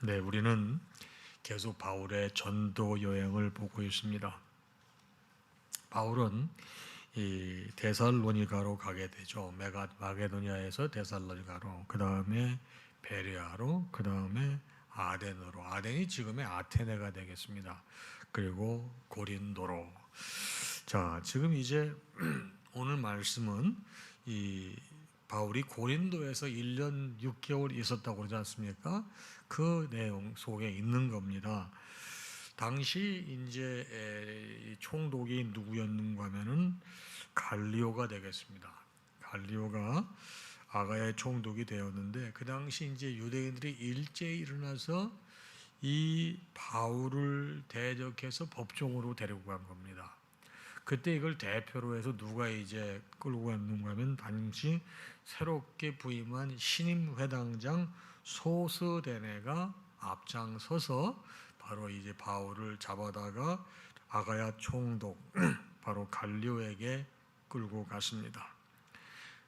네, 우리는 계속 바울의 전도 여행을 보고 있습니다. 바울은 이 데살로니가로 가게 되죠. 마게도니아에서 데살로니가로, 그 다음에 베레아로, 그 다음에 아덴으로. 아덴이 지금의 아테네가 되겠습니다. 그리고 고린도로. 자, 지금 이제 오늘 말씀은 이 바울이 고린도에서 1년 6개월 있었다고 그러지 않습니까? 그 내용 속에 있는 겁니다. 당시 이제 총독이 누구였는가 하면은 갈리오가 되겠습니다. 갈리오가 아가야의 총독이 되었는데, 그 당시 이제 유대인들이 일제히 일어나서 이 바울을 대적해서 법정으로 데리고 간 겁니다. 그때 이걸 대표로 해서 누가 이제 끌고 갔는가 하면 당시 새롭게 부임한 신임 회당장 소스데네가 앞장서서 바로 이제 바울을 잡아다가 아가야 총독 바로 갈리오에게 끌고 갔습니다.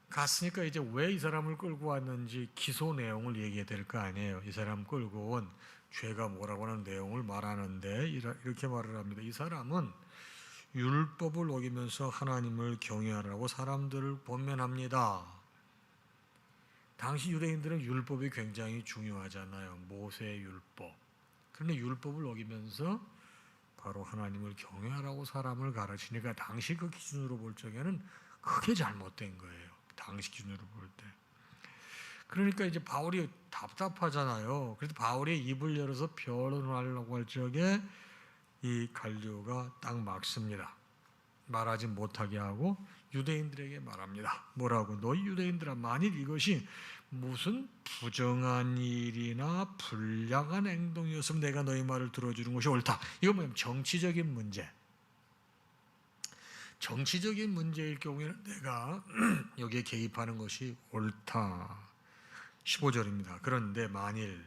갔으니까 이제 왜 이 사람을 끌고 왔는지 기소 내용을 얘기해야 될 거 아니에요. 이 사람 끌고 온 죄가 뭐라고 하는 내용을 말하는데 이렇게 말을 합니다. 이 사람은 율법을 어기면서 하나님을 경외하라고 사람들을 권면합니다. 당시 유대인들은 율법이 굉장히 중요하잖아요. 모세의 율법. 그런데 율법을 어기면서 바로 하나님을 경외하라고 사람을 가르치니까 당시 그 기준으로 볼 적에는 크게 잘못된 거예요. 당시 기준으로 볼 때. 그러니까 이제 바울이 답답하잖아요. 그래서 바울이 입을 열어서 변론하려고 할 적에 이 갈리오가 딱 막습니다. 말하지 못하게 하고 유대인들에게 말합니다. 뭐라고? 너희 유대인들아, 만일 이것이 무슨 부정한 일이나 불량한 행동이었으면 내가 너희 말을 들어주는 것이 옳다. 이거 뭐냐면 정치적인 문제. 정치적인 문제일 경우에는 내가 여기에 개입하는 것이 옳다. 15절입니다. 그런데 만일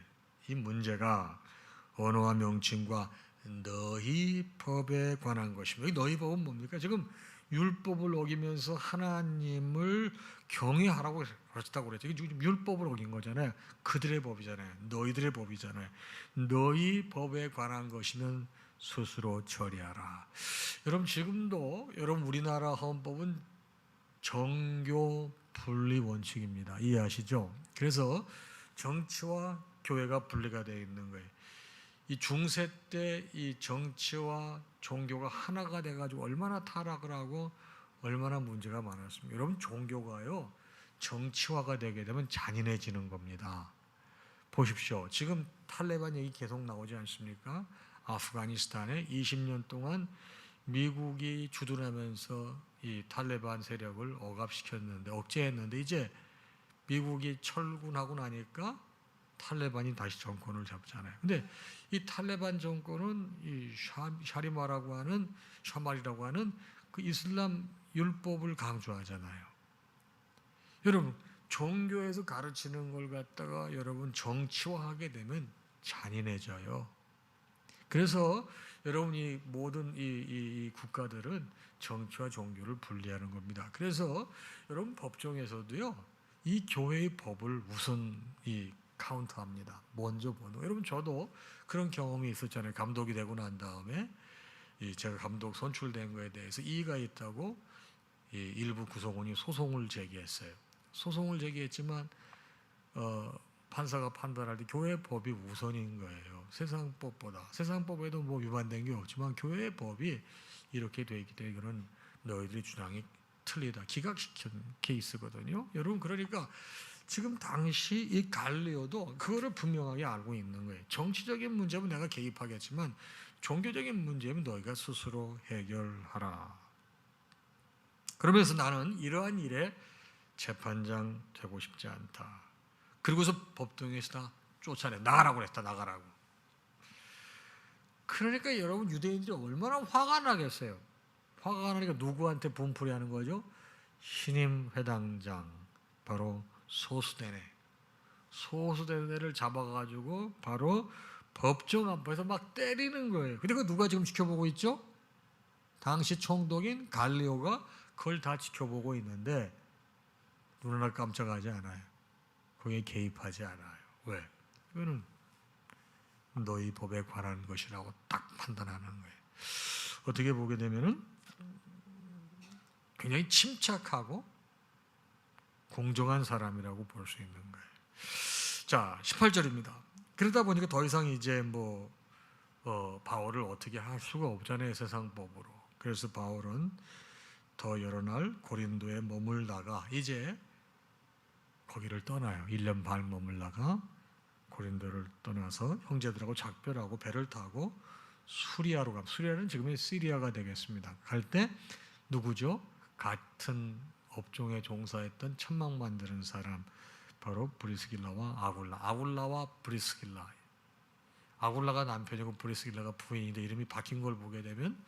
이 문제가 언어와 명칭과 너희 법에 관한 것입니다. 너희 법은 뭡니까? 지금 율법을 어기면서 하나님을 경외하라고 그랬다고 그랬죠. 지금 율법을 어긴 거잖아요. 그들의 법이잖아요. 너희들의 법이잖아요. 너희 법에 관한 것이면 스스로 처리하라. 여러분, 지금도 여러분 우리나라 헌법은 정교 분리 원칙입니다. 이해하시죠? 그래서 정치와 교회가 분리가 되어 있는 거예요. 이 중세 때 이 정치와 종교가 하나가 돼가지고 얼마나 타락을 하고 얼마나 문제가 많았습니까? 여러분, 종교가요 정치화가 되게 되면 잔인해지는 겁니다. 보십시오. 지금 탈레반 얘기 계속 나오지 않습니까? 아프가니스탄에 20년 동안 미국이 주둔하면서 이 탈레반 세력을 억압시켰는데, 억제했는데, 이제 미국이 철군하고 나니까 탈레반이 다시 정권을 잡잖아요. 근데 이 탈레반 정권은 이 샤리마라고 하는, 샤말이라고 하는 그 이슬람 율법을 강조하잖아요. 여러분, 종교에서 가르치는 걸 갖다가 여러분 정치화하게 되면 잔인해져요. 그래서 여러분이 모든 이 국가들은 정치와 종교를 분리하는 겁니다. 그래서 여러분 법정에서도요, 이 교회의 법을 우선 이 카운트합니다. 먼저 보는. 여러분, 저도 그런 경험이 있었잖아요. 감독이 되고 난 다음에 제가 감독 선출된 거에 대해서 이의가 있다고 일부 구성원이 소송을 제기했어요. 소송을 제기했지만 판사가 판단할 때 교회 법이 우선인 거예요. 세상 법보다. 세상 법에도 뭐 위반된 게 없지만 교회 법이 이렇게 돼 있기 때문에 이거는 너희들의 주장이 틀리다. 기각시킨 케이스거든요. 여러분, 그러니까 지금 당시 이 갈리오도 그거를 분명하게 알고 있는 거예요. 정치적인 문제면 내가 개입하겠지만 종교적인 문제면 너희가 스스로 해결하라. 그러면서 나는 이러한 일에 재판장 되고 싶지 않다. 그리고서 법정에서 다 쫓아내. 나가라고 그랬다. 나가라고. 그러니까 여러분, 유대인들이 얼마나 화가 나겠어요. 화가 나니까 누구한테 분풀이하는 거죠? 신임 회당장, 바로 소스데네를 잡아가지고 바로 법정 앞에서 막 때리는 거예요. 근데 그 누가 지금 지켜보고 있죠? 당시 총독인 갈리오가 그걸 다 지켜보고 있는데 눈 하나 깜짝하지 않아요. 거기에 개입하지 않아요. 왜? 이거는 너희 법에 관한 것이라고 딱 판단하는 거예요. 어떻게 보게 되면은 굉장히 침착하고 공정한 사람이라고 볼 수 있는 거예요. 자, 18절입니다. 그러다 보니까 더 이상 이제 바울을 어떻게 할 수가 없잖아요, 세상 법으로. 그래서 바울은 더 여러 날 고린도에 머물다가 이제 거기를 떠나요. 1년 반 머물다가 고린도를 떠나서 형제들하고 작별하고 배를 타고 수리아로 갑니다. 수리아는 지금의 시리아가 되겠습니다. 갈 때 누구죠? 같은 업종에 종사했던 천막 만드는 사람, 바로 브리스길라와 아굴라와 브리스길라. 아굴라가 남편이고 브리스길라가 부인인데 이름이 바뀐 걸 보게 되면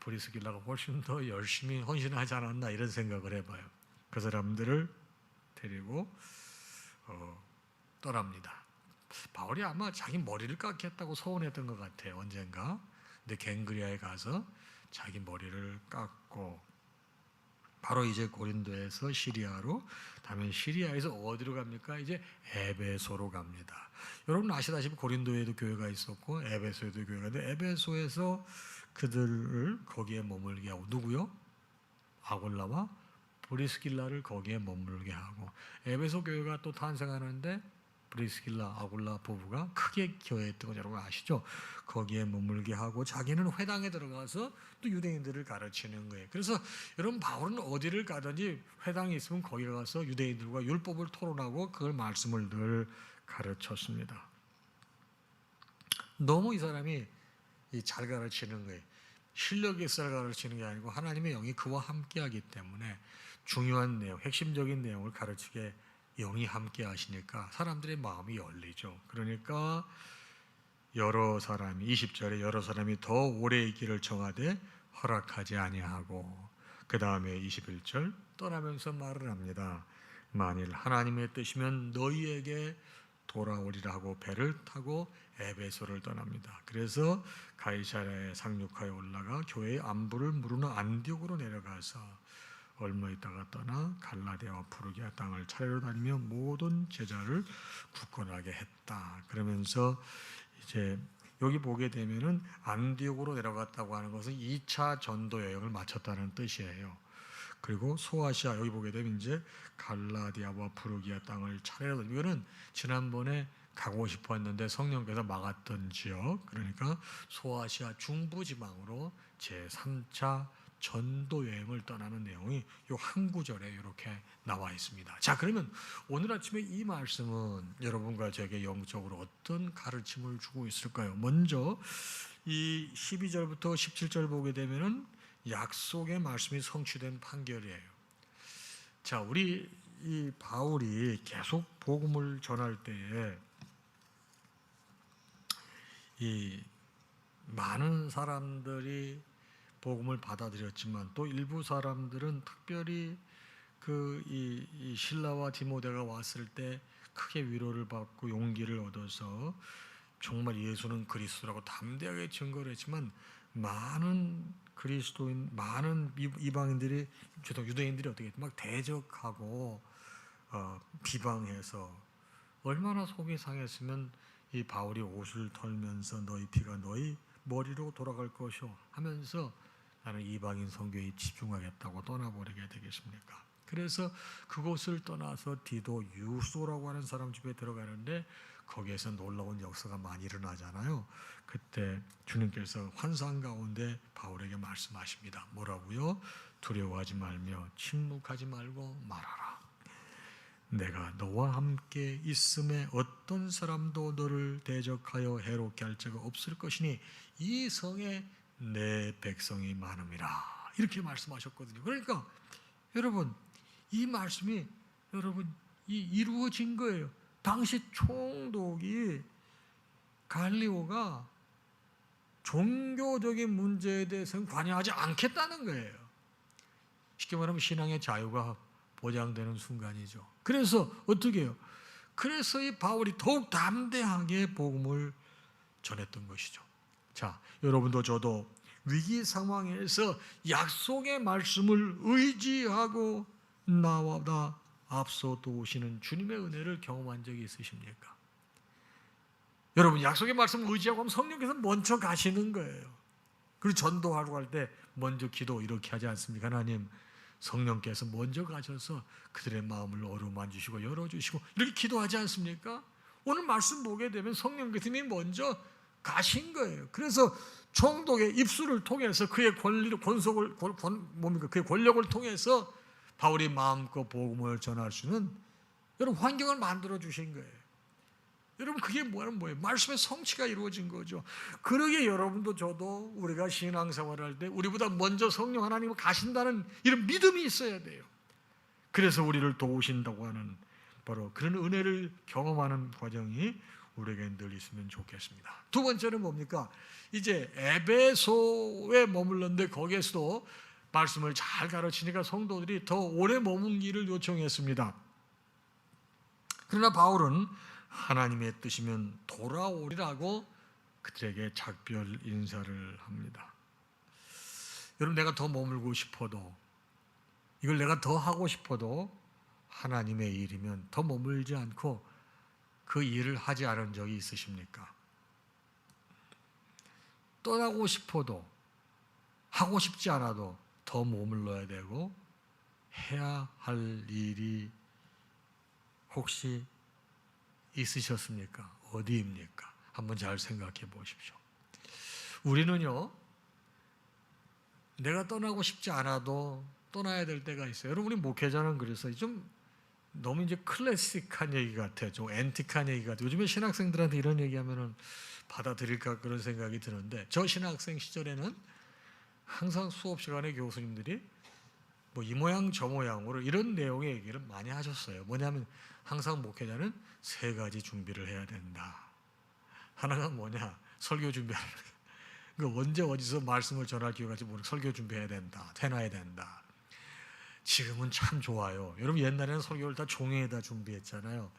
브리스길라가 훨씬 더 열심히 헌신하지 않았나 이런 생각을 해봐요. 그 사람들을 데리고 떠납니다. 바울이 아마 자기 머리를 깎겠다고 서운했던 것 같아요, 언젠가. 근데 갱그리아에 가서 자기 머리를 깎고 바로 이제 고린도에서 시리아로, 다음에 시리아에서 어디로 갑니까? 이제 에베소로 갑니다. 여러분 아시다시피 고린도에도 교회가 있었고 에베소에도 교회가 있는데, 에베소에서 그들을 거기에 머물게 하고, 누구요? 아굴라와 브리스길라를 거기에 머물게 하고, 에베소 교회가 또 탄생하는데 브리스길라, 아굴라 부부가 크게 교회했던 거 여러분 아시죠? 거기에 머물게 하고 자기는 회당에 들어가서 또 유대인들을 가르치는 거예요. 그래서 여러분 바울은 어디를 가든지 회당에 있으면 거기 가서 유대인들과 율법을 토론하고 그걸 말씀을 늘 가르쳤습니다. 너무 이 사람이 잘 가르치는 거예요. 실력이 있어야 가르치는 게 아니고 하나님의 영이 그와 함께하기 때문에 중요한 내용, 핵심적인 내용을 가르치게 영이 함께 하시니까 사람들의 마음이 열리죠. 그러니까 여러 사람이, 20절에 여러 사람이 더 오래 있기를 청하되 허락하지 아니하고, 그 다음에 21절 떠나면서 말을 합니다. 만일 하나님의 뜻이면 너희에게 돌아오리라 하고 배를 타고 에베소를 떠납니다. 그래서 가이사랴에 상륙하여 올라가 교회의 안부를 물으러 안디옥으로 내려가서 얼마 있다가 떠나 갈라디아와 프루기아 땅을 차례로 다니며 모든 제자를 굳건하게 했다. 그러면서 이제 여기 보게 되면은 안디옥으로 내려갔다고 하는 것은 2차 전도 여행을 마쳤다는 뜻이에요. 그리고 소아시아, 여기 보게 되면 이제 갈라디아와 프루기아 땅을 차례로, 이거는 지난번에 가고 싶었는데 성령께서 막았던 지역, 그러니까 소아시아 중부지방으로 제3차 전도 여행을 떠나는 내용이 요 한 구절에 이렇게 나와 있습니다. 자, 그러면 오늘 아침에 이 말씀은 여러분과 저에게 영적으로 어떤 가르침을 주고 있을까요? 먼저 이 12절부터 17절 보게 되면은 약속의 말씀이 성취된 판결이에요. 자, 우리 이 바울이 계속 복음을 전할 때에 이 많은 사람들이 복음을 받아들였지만 또 일부 사람들은 특별히 이 실라와 디모데가 왔을 때 크게 위로를 받고 용기를 얻어서 정말 예수는 그리스도라고 담대하게 증거를 했지만, 많은 그리스도인, 많은 이방인들이, 유대인들이 어떻게 막 대적하고 비방해서 얼마나 속이 상했으면 이 바울이 옷을 털면서 너희 피가 너희 머리로 돌아갈 것이오 하면서 나는 이방인 선교에 집중하겠다고 떠나버리게 되겠습니까? 그래서 그곳을 떠나서 디도 유소라고 하는 사람 집에 들어가는데 거기에서 놀라운 역사가 많이 일어나잖아요. 그때 주님께서 환상 가운데 바울에게 말씀하십니다. 뭐라고요? 두려워하지 말며 침묵하지 말고 말하라. 내가 너와 함께 있음에 어떤 사람도 너를 대적하여 해롭게 할 자가 없을 것이니 이 성에 내 백성이 많음이라. 이렇게 말씀하셨거든요. 그러니까 여러분, 이 말씀이 여러분 이루어진 거예요. 당시 총독이 갈리오가 종교적인 문제에 대해서는 관여하지 않겠다는 거예요. 쉽게 말하면 신앙의 자유가 보장되는 순간이죠. 그래서 어떻게 해요? 그래서 이 바울이 더욱 담대하게 복음을 전했던 것이죠. 자, 여러분도 저도 위기 상황에서 약속의 말씀을 의지하고 나보다 앞서 또 오시는 주님의 은혜를 경험한 적이 있으십니까? 여러분 약속의 말씀을 의지하고 하면 성령께서 먼저 가시는 거예요. 그리고 전도하러 갈 때 먼저 기도 이렇게 하지 않습니까? 하나님, 성령께서 먼저 가셔서 그들의 마음을 어루만져 주시고 열어주시고 이렇게 기도하지 않습니까? 오늘 말씀 보게 되면 성령께서 이미 먼저 가신 거예요. 그래서 총독의 입술을 통해서 그의 권리를 그의 권력을 통해서 바울이 마음껏 복음을 전할 수 있는 여러분 환경을 만들어 주신 거예요. 여러분 그게 뭐예요? 말씀의 성취가 이루어진 거죠. 그러게 여러분도 저도 우리가 신앙생활할 때 우리보다 먼저 성령 하나님이 가신다는 이런 믿음이 있어야 돼요. 그래서 우리를 도우신다고 하는 바로 그런 은혜를 경험하는 과정이 우리에게 늘 있으면 좋겠습니다. 두 번째는 뭡니까? 이제 에베소에 머물렀는데 거기에서도 말씀을 잘 가르치니까 성도들이 더 오래 머문기를 요청했습니다. 그러나 바울은 하나님의 뜻이면 돌아오리라고 그들에게 작별 인사를 합니다. 여러분 내가 더 머물고 싶어도 이걸 내가 더 하고 싶어도 하나님의 일이면 더 머물지 않고 그 일을 하지 않은 적이 있으십니까? 떠나고 싶어도 하고 싶지 않아도 더 머물러야 되고 해야 할 일이 혹시 있으셨습니까? 어디입니까? 한번 잘 생각해 보십시오. 우리는요, 내가 떠나고 싶지 않아도 떠나야 될 때가 있어요. 여러분, 우리 목회자는 그래서 좀 너무 이제 클래식한 얘기 같아요. 좀 앤틱한 얘기 같아요. 요즘에 신학생들한테 이런 얘기하면은 받아들일까 그런 생각이 드는데, 저 신학생 시절에는 항상 수업 시간에 교수님들이 뭐 이 모양 저 모양으로 이런 내용의 얘기를 많이 하셨어요. 뭐냐면 항상 목회자는 세 가지 준비를 해야 된다. 하나가 뭐냐? 설교 준비하는 거예요. 그러니까 언제 어디서 말씀을 전할 기회가 있을지 모르고 설교 준비해야 된다. 해놔야 된다. 지금은 참 좋아요. 여러분 옛날에는 설교를 다 종이에다 준비했잖아요.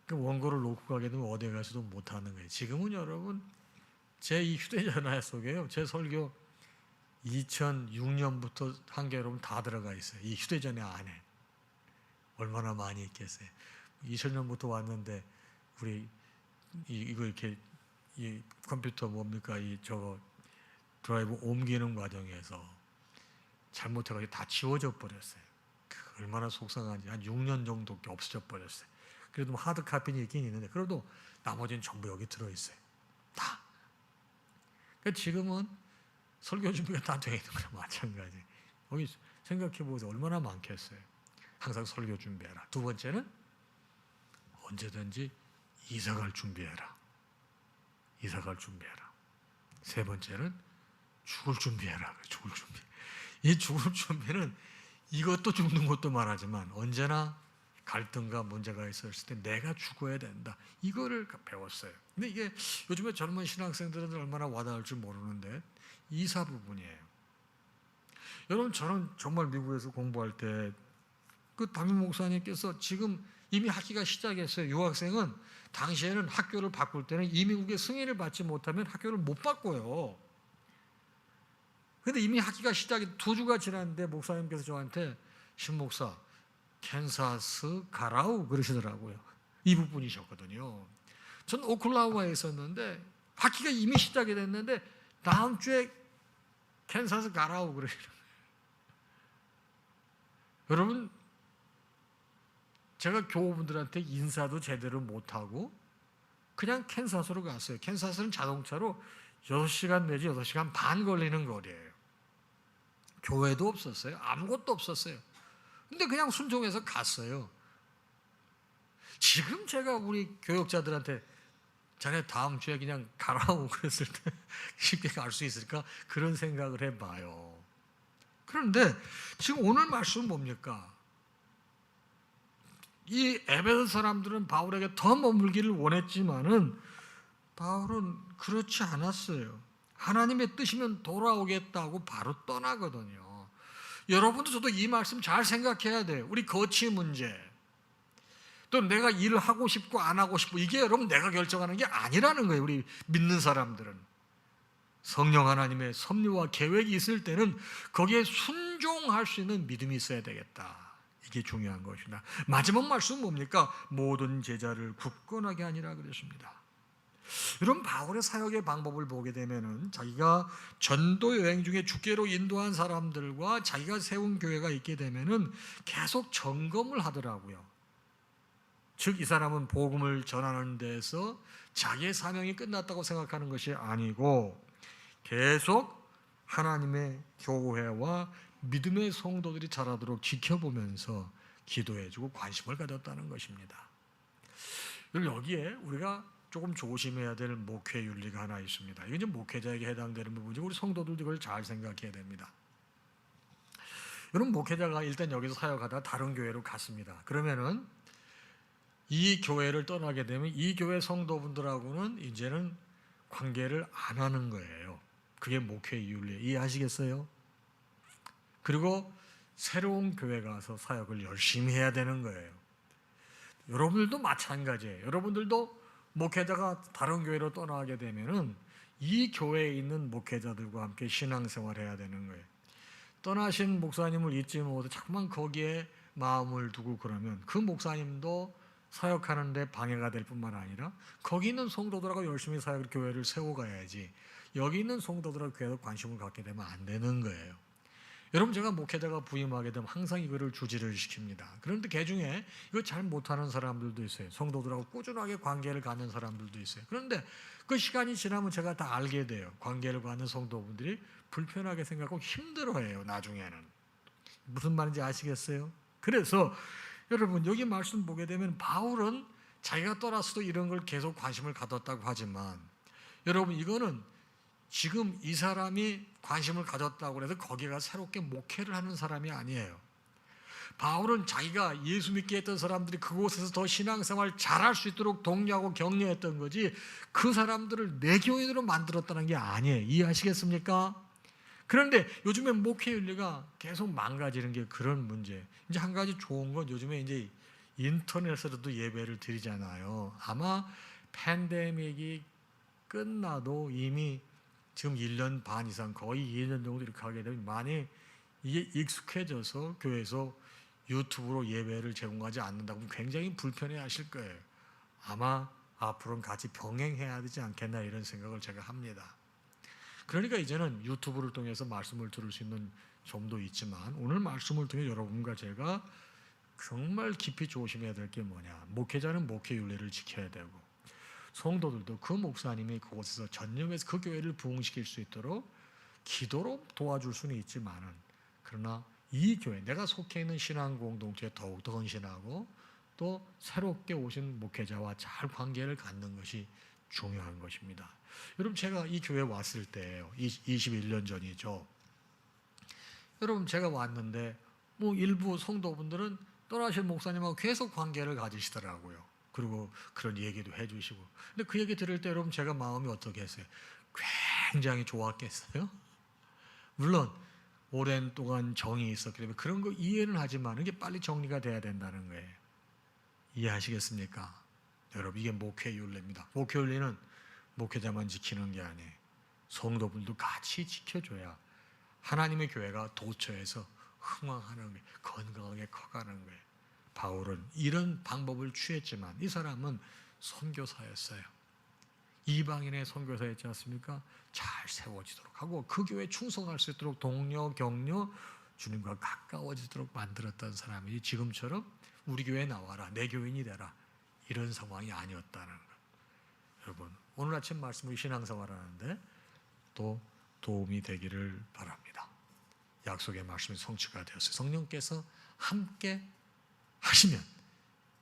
그 원고를 놓고 가게 되면 어디 가서도 못하는 거예요. 지금은 여러분 제 이 휴대전화 속에요. 제 설교 2006년부터 한 게 여러분 다 들어가 있어요. 이 휴대전화 안에. 얼마나 많이 있겠어요. 2000년부터 왔는데 우리 이거 이렇게 이 컴퓨터 뭡니까 이 저거 드라이브 옮기는 과정에서 잘못해가지고 다 지워져 버렸어요. 얼마나 속상한지 한 6년 정도밖에 없어져 버렸어요. 그래도 뭐 하드 카피는 있긴 있는데 그래도 나머지는 전부 여기 들어있어요. 다. 그러니까 지금은 설교 준비가 다 되어 있는 거랑 마찬가지. 여기 생각해보세요. 얼마나 많겠어요. 항상 설교 준비해라. 두 번째는 언제든지 이사갈 준비해라. 이사갈 준비해라. 세 번째는 죽을 준비해라. 죽을 준비. 이 죽을 준비는 이것도 죽는 것도 말하지만 언제나 갈등과 문제가 있었을 때 내가 죽어야 된다. 이거를 배웠어요. 근데 이게 요즘에 젊은 신학생들은 얼마나 와닿을지 모르는데 이사 부분이에요. 여러분 저는 정말 미국에서 공부할 때 그 담임 목사님께서 지금 이미 학기가 시작했어요. 유학생은 당시에는 학교를 바꿀 때는 이민국의 승인을 받지 못하면 학교를 못 바꿔요. 그런데 이미 학기가 시작이 2주가 지났는데 목사님께서 저한테 신목사 캔사스 가라우 그러시더라고요. 이 부분이셨거든요. 전 오클라호마에 있었는데 학기가 이미 시작이 됐는데 다음 주에 캔사스 가라우 그러시더라고요. 여러분 제가 교우분들한테 인사도 제대로 못하고 그냥 캔사스로 갔어요. 캔사스는 자동차로 6시간 내지 6시간 반 걸리는 거리예요. 교회도 없었어요. 아무것도 없었어요. 근데 그냥 순종해서 갔어요. 지금 제가 우리 교역자들한테 자네 다음 주에 그냥 가라고 그랬을 때 쉽게 갈 수 있을까? 그런 생각을 해봐요. 그런데 지금 오늘 말씀은 뭡니까? 이 에베소 사람들은 바울에게 더 머물기를 원했지만은 바울은 그렇지 않았어요. 하나님의 뜻이면 돌아오겠다고 바로 떠나거든요. 여러분도 저도 이 말씀 잘 생각해야 돼요. 우리 거치 문제. 또 내가 일을 하고 싶고 안 하고 싶고 이게 여러분 내가 결정하는 게 아니라는 거예요. 우리 믿는 사람들은. 성령 하나님의 섭리와 계획이 있을 때는 거기에 순종할 수 있는 믿음이 있어야 되겠다. 이게 중요한 것이다. 마지막 말씀은 뭡니까? 모든 제자를 굳건하게 하니라 그랬습니다. 이런 바울의 사역의 방법을 보게 되면은 자기가 전도 여행 중에 주께로 인도한 사람들과 자기가 세운 교회가 있게 되면은 계속 점검을 하더라고요. 즉 이 사람은 복음을 전하는 데서 자기의 사명이 끝났다고 생각하는 것이 아니고 계속 하나님의 교회와 믿음의 성도들이 자라도록 지켜보면서 기도해주고 관심을 가졌다는 것입니다. 여기에 우리가 조금 조심해야 될 목회 윤리가 하나 있습니다. 이게 이제 목회자에게 해당되는 부분이고 우리 성도들도 이걸 잘 생각해야 됩니다. 여러분, 목회자가 일단 여기서 사역하다 다른 교회로 갔습니다. 그러면은 이 교회를 떠나게 되면 이 교회 성도분들하고는 이제는 관계를 안 하는 거예요. 그게 목회 윤리. 이해하시겠어요? 그리고 새로운 교회 가서 사역을 열심히 해야 되는 거예요. 여러분들도 마찬가지예요. 여러분들도 목회자가 다른 교회로 떠나게 되면은 이 교회에 있는 목회자들과 함께 신앙생활을 해야 되는 거예요. 떠나신 목사님을 잊지 못해 자꾸만 거기에 마음을 두고 그러면 그 목사님도 사역하는데 방해가 될 뿐만 아니라 거기 있는 성도들하고 열심히 사역을 교회를 세워가야지 여기 있는 성도들하고 계속 관심을 갖게 되면 안 되는 거예요. 여러분, 제가 목회자가 부임하게 되면 항상 이거를 주지를 시킵니다. 그런데 그 중에 이거 잘 못하는 사람들도 있어요. 성도들하고 꾸준하게 관계를 갖는 사람들도 있어요. 그런데 그 시간이 지나면 제가 다 알게 돼요. 관계를 갖는 성도분들이 불편하게 생각하고 힘들어해요. 나중에는. 무슨 말인지 아시겠어요? 그래서 여러분, 여기 말씀 보게 되면 바울은 자기가 떠났어도 이런 걸 계속 관심을 가졌다고 하지만 여러분, 이거는 지금 이 사람이 관심을 가졌다고 해서 거기가 새롭게 목회를 하는 사람이 아니에요. 바울은 자기가 예수 믿게 했던 사람들이 그곳에서 더 신앙생활 잘할 수 있도록 독려하고 격려했던 거지 그 사람들을 내 교인으로 만들었다는 게 아니에요. 이해하시겠습니까? 그런데 요즘에 목회 윤리가 계속 망가지는 게 그런 문제예요. 이제 한 가지 좋은 건 요즘에 이제 인터넷으로도 예배를 드리잖아요. 아마 팬데믹이 끝나도 이미 지금 1년 반 이상 거의 2년 정도 이렇게 하게 되면 많이 이게 익숙해져서 교회에서 유튜브로 예배를 제공하지 않는다고 굉장히 불편해 하실 거예요. 아마 앞으로는 같이 병행해야 되지 않겠나 이런 생각을 제가 합니다. 그러니까 이제는 유튜브를 통해서 말씀을 들을 수 있는 점도 있지만 오늘 말씀을 통해 여러분과 제가 정말 깊이 조심해야 될 게 뭐냐. 목회자는 목회 윤리를 지켜야 되고 성도들도 그 목사님이 그곳에서 전념해서 그 교회를 부흥시킬 수 있도록 기도로 도와줄 수는 있지만은 그러나 이 교회, 내가 속해 있는 신앙 공동체에 더욱더 헌신하고 또 새롭게 오신 목회자와 잘 관계를 갖는 것이 중요한 것입니다. 여러분, 제가 이 교회에 왔을 때예요. 21년 전이죠. 여러분, 제가 왔는데 뭐 일부 성도분들은 떠나신 목사님하고 계속 관계를 가지시더라고요. 그리고 그런 얘기도 해주시고. 근데 그 얘기 들을 때 여러분 제가 마음이 어떻게 했어요? 굉장히 좋았겠어요? 물론 오랜 동안 정이 있었기 때문에 그런 거 이해는 하지만 이게 빨리 정리가 돼야 된다는 거예요. 이해하시겠습니까? 여러분, 이게 목회 윤리입니다. 목회 윤리는 목회자만 지키는 게 아니에요. 성도분도 같이 지켜줘야 하나님의 교회가 도처에서 흥왕하는 거예요. 건강하게 커가는 거예요. 바울은 이런 방법을 취했지만 이 사람은 선교사였어요. 이방인의 선교사였지 않습니까? 잘 세워지도록 하고 그 교회에 충성할 수 있도록 동료, 격려, 주님과 가까워지도록 만들었던 사람이 지금처럼 우리 교회에 나와라, 내 교인이 되라 이런 상황이 아니었다는 것. 여러분, 오늘 아침 말씀을 신앙생활하는데 또 도움이 되기를 바랍니다. 약속의 말씀이 성취가 되었어요. 성령께서 함께 하시면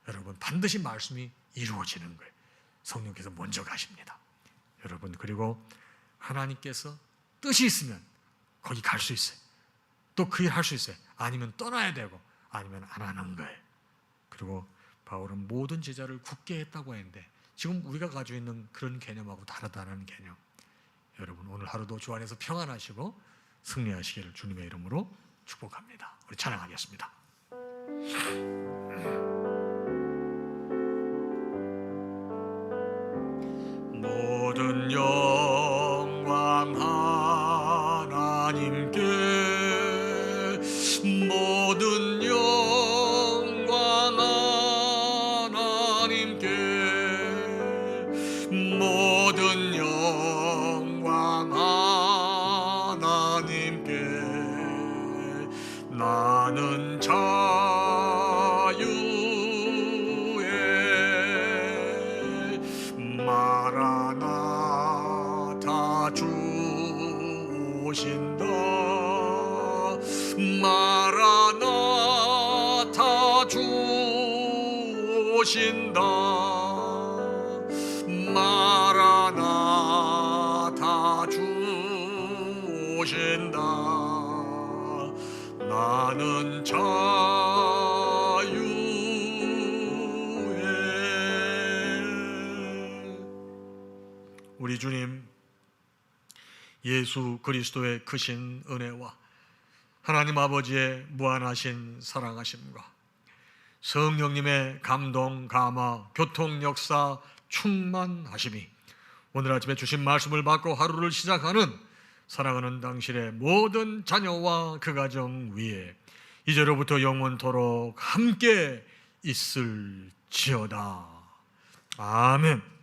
여러분 반드시 말씀이 이루어지는 거예요. 성령께서 먼저 가십니다. 여러분, 그리고 하나님께서 뜻이 있으면 거기 갈 수 있어요. 또 그 일 할 수 있어요. 아니면 떠나야 되고 아니면 안 하는 거예요. 그리고 바울은 모든 제자를 굳게 했다고 했는데 지금 우리가 가지고 있는 그런 개념하고 다르다는 개념. 여러분, 오늘 하루도 주 안에서 평안하시고 승리하시기를 주님의 이름으로 축복합니다. 우리 찬양하겠습니다. 모든 영광 하나님께, 모든 영광 하나님께, 주신다. 마라나타 주신다. 마라나타 주신다. 나는 자유해. 우리 주님 예수 그리스도의 크신 은혜와 하나님 아버지의 무한하신 사랑하심과 성령님의 감동, 감화, 교통, 역사, 충만하심이 오늘 아침에 주신 말씀을 받고 하루를 시작하는 사랑하는 당신의 모든 자녀와 그 가정 위에 이제로부터 영원토록 함께 있을지어다. 아멘.